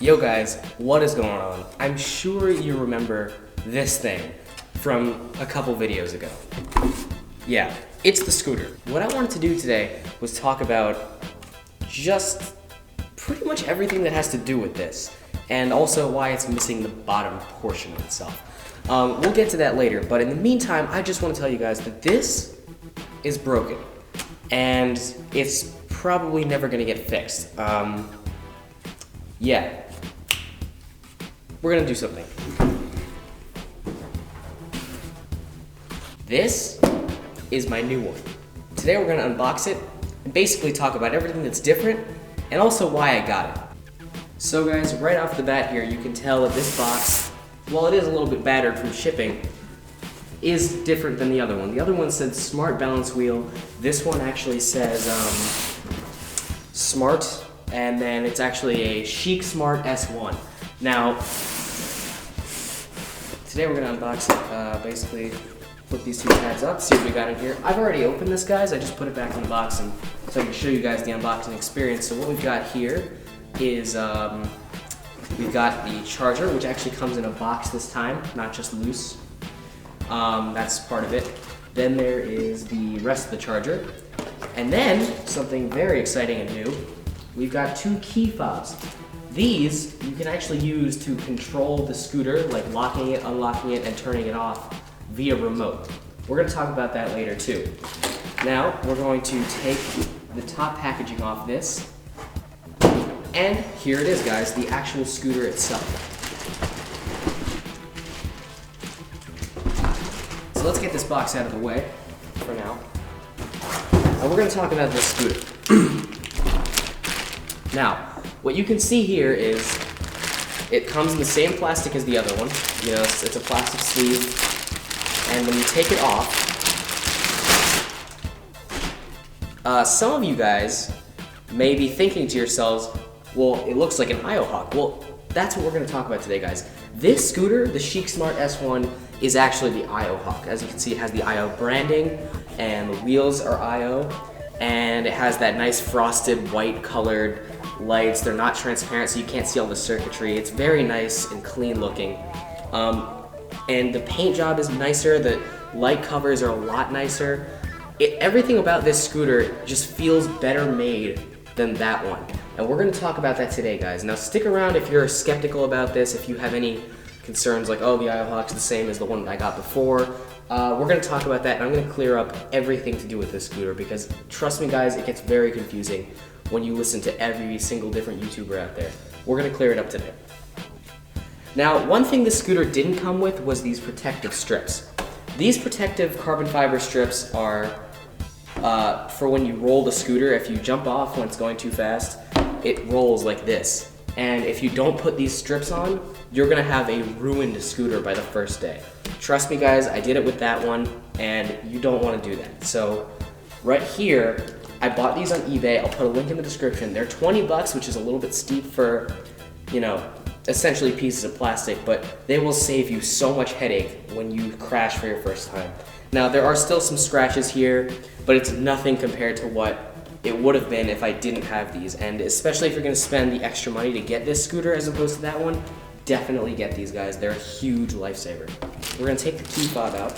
Yo guys, what is going on? I'm sure you remember this thing from a couple videos ago. Yeah, it's the scooter. What I wanted to do today was talk about just pretty much everything that has to do with this, and also why it's missing the bottom portion of itself. We'll get to that later, but in the meantime, I just want to tell you guys that this is broken, and it's probably never going to get fixed. Yeah. We're gonna do something. This is my new one. Today we're gonna unbox it and basically talk about everything that's different and also why I got it. So guys, right off the bat here, you can tell that this box, while it is a little bit battered from shipping, is different than the other one. The other one said Smart Balance Wheel. This one actually says Smart, and then it's actually a Chic Smart S1. Now, today we're gonna unbox it, basically flip these two pads up, see what we got in here. I've already opened this, guys. I just put it back in the box and so I can show you guys the unboxing experience. So what we've got here is, we've got the charger, which actually comes in a box this time, not just loose. That's part of it. Then there is the rest of the charger. And then, something very exciting and new, we've got two key fobs. These you can actually use to control the scooter, like locking it, unlocking it, and turning it off via remote. We're going to talk about that later too. Now, we're going to take the top packaging off this, and here it is, guys, the actual scooter itself. So let's get this box out of the way for now. And we're going to talk about this scooter. Now, what you can see here is it comes in the same plastic as the other one. You know, it's a plastic sleeve. And when you take it off, some of you guys may be thinking to yourselves, well, it looks like an IO-Hawk. Well, that's what we're going to talk about today, guys. This scooter, the Chic Smart S1, is actually the IO-Hawk. As you can see, it has the IO branding, and the wheels are IO, and it has that nice frosted white colored lights. They're not transparent, so you can't see all the circuitry. It's very nice and clean looking. And the paint job is nicer, the light covers are a lot nicer. Everything about this scooter just feels better made than that one. And we're gonna talk about that today, guys. Now stick around if you're skeptical about this, if you have any concerns like, oh, the IO-Hawk's the same as the one that I got before. We're gonna talk about that, and I'm gonna clear up everything to do with this scooter, because trust me, guys, it gets very confusing when you listen to every single different YouTuber out there. We're gonna clear it up today. Now, one thing this scooter didn't come with was these protective strips. These protective carbon fiber strips are for when you roll the scooter. If you jump off when it's going too fast, it rolls like this. And if you don't put these strips on, you're gonna have a ruined scooter by the first day. Trust me, guys, I did it with that one, and you don't wanna do that. So, right here, I bought these on eBay. I'll put a link in the description. They're 20 bucks, which is a little bit steep for, you know, essentially pieces of plastic, but they will save you so much headache when you crash for your first time. Now, there are still some scratches here, but it's nothing compared to what it would have been if I didn't have these. And especially if you're gonna spend the extra money to get this scooter as opposed to that one, definitely get these, guys. They're a huge lifesaver. We're gonna take the key fob out.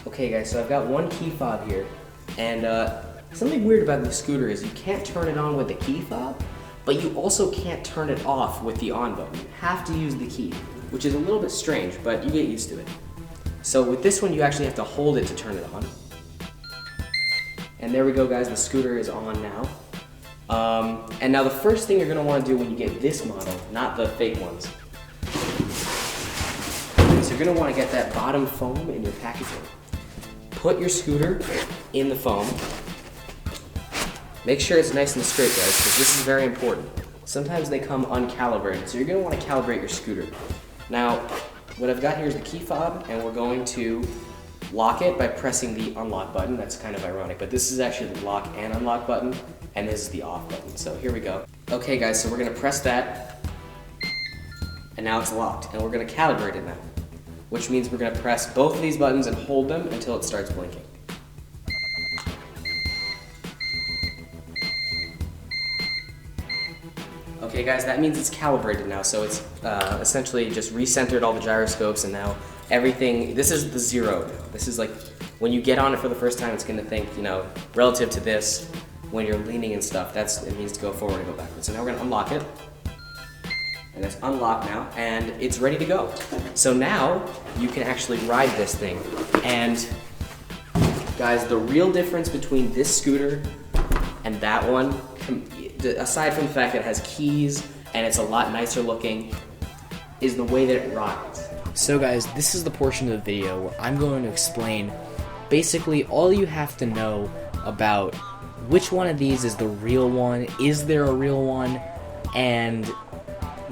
Okay, guys, so I've got one key fob here, and something weird about the scooter is you can't turn it on with the key fob, but you also can't turn it off with the on button. You have to use the key, which is a little bit strange, but you get used to it. So with this one, you actually have to hold it to turn it on. And there we go, guys, the scooter is on now. And now the first thing you're gonna wanna do when you get this model, not the fake ones, is you're gonna wanna get that bottom foam in your packaging. Put your scooter in the foam. Make sure it's nice and straight, guys, because this is very important. Sometimes they come uncalibrated, so you're gonna wanna calibrate your scooter. Now, what I've got here is the key fob, and we're going to lock it by pressing the unlock button. That's kind of ironic, but this is actually the lock and unlock button, and this is the off button. So here we go. Okay, guys, so we're gonna press that, and now it's locked, and we're gonna calibrate it now, which means we're gonna press both of these buttons and hold them until it starts blinking. Okay guys, that means it's calibrated now, so it's essentially just recentered all the gyroscopes, and now everything, this is the zero. This is like, when you get on it for the first time, it's gonna think, you know, relative to this, when you're leaning and stuff, it means to go forward and go backwards. So now we're gonna unlock it, and it's unlocked now, and it's ready to go. So now, you can actually ride this thing, and guys, the real difference between this scooter and that one, aside from the fact that it has keys and it's a lot nicer looking, is the way that it rides. So guys, this is the portion of the video where I'm going to explain basically all you have to know about which one of these is the real one, is there a real one, and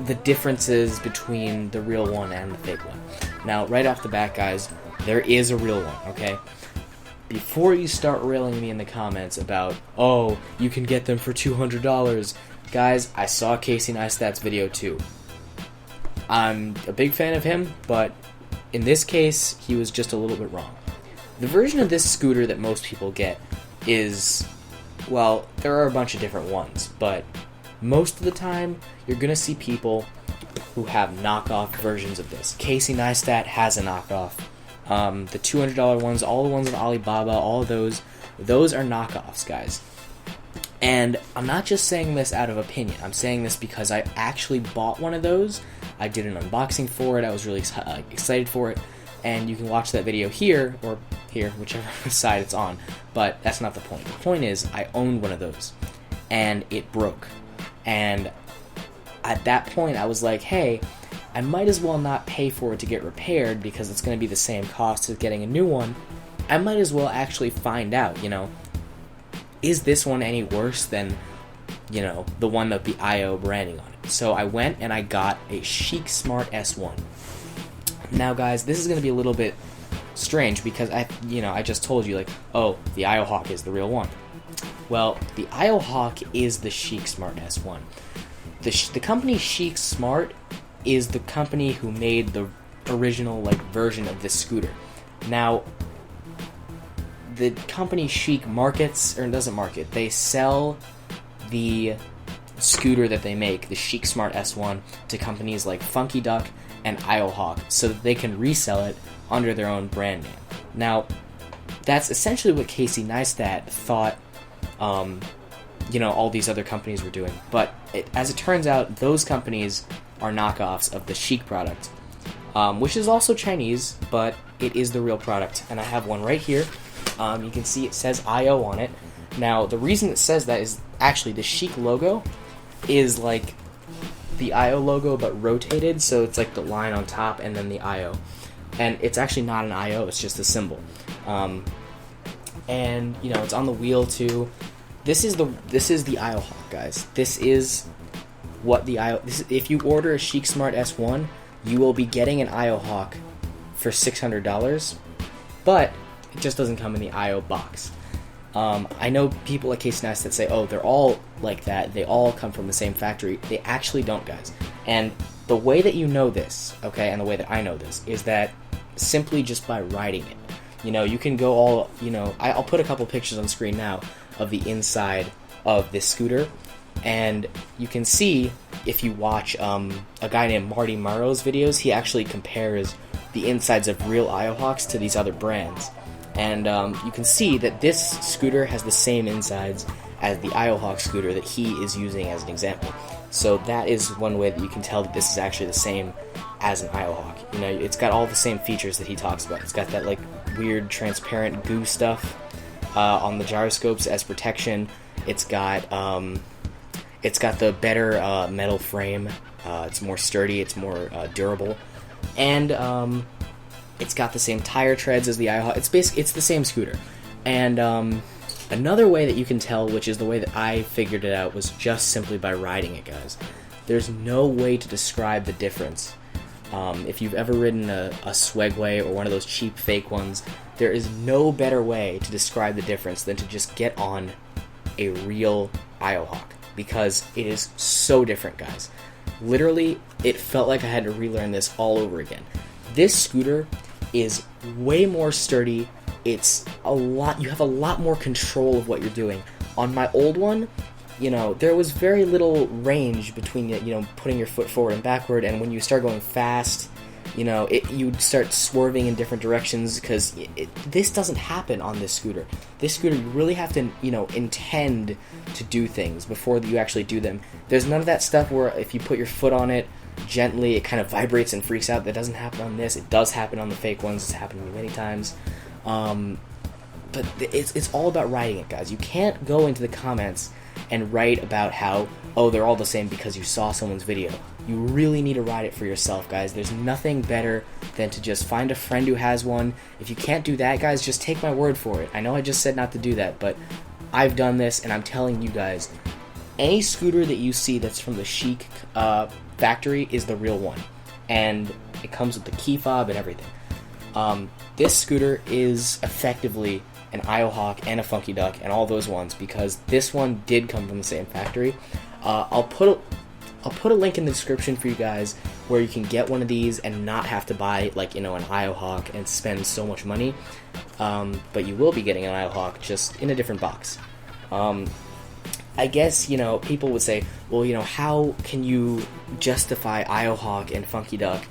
the differences between the real one and the fake one. Now, right off the bat, guys, there is a real one, okay? Before you start railing me in the comments about, oh, you can get them for $200, guys, I saw Casey Neistat's video too. I'm a big fan of him, but in this case, he was just a little bit wrong. The version of this scooter that most people get is, well, there are a bunch of different ones, but most of the time, you're going to see people who have knockoff versions of this. Casey Neistat has a knockoff. The $200 ones, all the ones on Alibaba, all of those are knockoffs, guys. And I'm not just saying this out of opinion. I'm saying this because I actually bought one of those. I did an unboxing for it. I was really excited for it. And you can watch that video here, or here, whichever side it's on. But that's not the point. The point is, I owned one of those. And it broke. And at that point, I was like, hey, I might as well not pay for it to get repaired because it's going to be the same cost as getting a new one. I might as well actually find out, you know, is this one any worse than, you know, the one with the IO branding on it? So I went and I got a Chic Smart S1. Now, guys, this is going to be a little bit strange because I just told you, like, oh, the IO Hawk is the real one. Well, the IO Hawk is the Chic Smart S1. The company Chic Smart is the company who made the original version of this scooter. Now, the company Chic markets, or doesn't market, they sell the scooter that they make, the Chic Smart S1, to companies like Funky Duck and IO Hawk so that they can resell it under their own brand name. Now, that's essentially what Casey Neistat thought all these other companies were doing. But as it turns out, those companies are knockoffs of the Chic product, which is also Chinese, but it is the real product. And I have one right here. You can see it says IO on it. Now, the reason it says that is actually the Chic logo is like the IO logo, but rotated, so it's like the line on top and then the IO. And it's actually not an IO, it's just a symbol. And, it's on the wheel too. This is the IO Hawk, guys. This is what the IO... if you order a Chic Smart S1, you will be getting an IO Hawk for $600, but it just doesn't come in the IO box. I know people like Casey Neistat that say, oh, they're all like that, they all come from the same factory. They actually don't, guys. And the way that you know this, okay, and the way that I know this, is that simply just by riding it. You can go all, I'll put a couple pictures on screen now of the inside of this scooter, and you can see, if you watch a guy named Marty Morrow's videos, he actually compares the insides of real IO Hawks to these other brands. And you can see that this scooter has the same insides as the IO Hawk scooter that he is using as an example. So that is one way that you can tell that this is actually the same as an IO Hawk. It's got all the same features that he talks about. It's got that weird transparent goo stuff on the gyroscopes as protection. It's got the better metal frame. It's more sturdy. It's more durable, and it's got the same tire treads as the IO Hawk. It's the same scooter. And another way that you can tell, which is the way that I figured it out, was just simply by riding it, guys. There's no way to describe the difference. If you've ever ridden a Swagway or one of those cheap fake ones, there is no better way to describe the difference than to just get on a real IO Hawk, because it is so different, guys. Literally, it felt like I had to relearn this all over again. This scooter is way more sturdy. You have a lot more control of what you're doing. On my old one, there was very little range between, putting your foot forward and backward, and when you start going fast, you'd start swerving in different directions, because this doesn't happen on this scooter. This scooter, you really have to, intend to do things before you actually do them. There's none of that stuff where if you put your foot on it gently, it kind of vibrates and freaks out. That doesn't happen on this. It does happen on the fake ones. It's happened to me many times. But it's all about riding it, guys. You can't go into the comments and write about how, oh, they're all the same because you saw someone's video. You really need to ride it for yourself, guys. There's nothing better than to just find a friend who has one. If you can't do that, guys, just take my word for it. I know I just said not to do that, but I've done this, and I'm telling you guys, any scooter that you see that's from the Chic factory is the real one. And it comes with the key fob and everything. This scooter is effectively an IoHawk and a Funky Duck and all those ones, because this one did come from the same factory. I'll put a link in the description for you guys where you can get one of these and not have to buy, an IoHawk and spend so much money. But you will be getting an IoHawk, just in a different box. I guess, people would say, well, how can you justify IoHawk and Funky Duck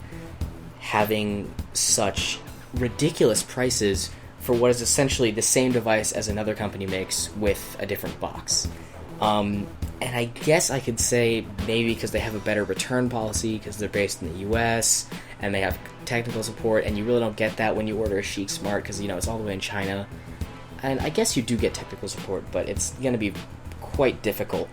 having such ridiculous prices for what is essentially the same device as another company makes with a different box? And I guess I could say maybe because they have a better return policy, because they're based in the US and they have technical support, and you really don't get that when you order a Chic Smart, because it's all the way in China. And I guess you do get technical support, but it's going to be quite difficult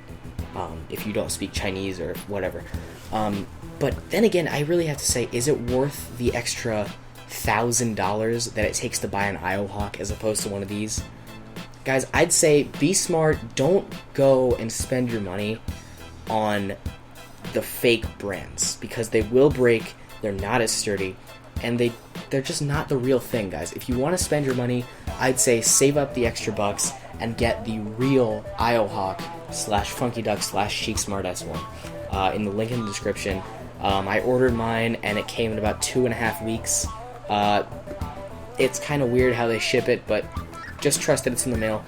if you don't speak Chinese or whatever. But then again, I really have to say, is it worth the extra $1,000 that it takes to buy an IoHawk as opposed to one of these? Guys, I'd say be smart. Don't go and spend your money on the fake brands, because they will break, they're not as sturdy, and they're just not the real thing, guys. If you want to spend your money, I'd say save up the extra bucks and get the real IoHawk / Funky Duck / Chic Smart S1 in the link in the description. I ordered mine and it came in about 2.5 weeks. It's kind of weird how they ship it, but just trust that it's in the mail.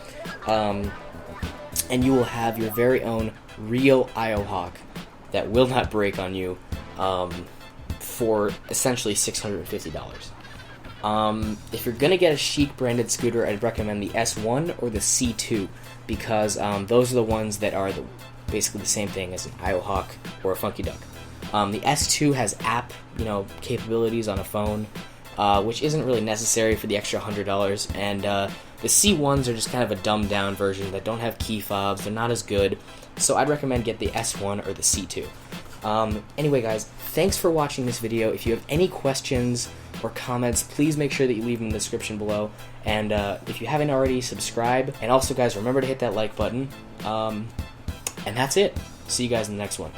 And you will have your very own real IoHawk that will not break on you for essentially $650. If you're going to get a Chic branded scooter, I'd recommend the S1 or the C2, because those are the ones that are basically the same thing as an IoHawk or a Funky Duck. The S2 has app capabilities on a phone, which isn't really necessary for the extra $100, and the C1s are just kind of a dumbed down version that don't have key fobs. They're not as good, so I'd recommend get the S1 or the C2. Anyway, guys, thanks for watching this video. If you have any questions or comments, please make sure that you leave them in the description below. And if you haven't already, subscribe. And also, guys, remember to hit that like button. And that's it. See you guys in the next one.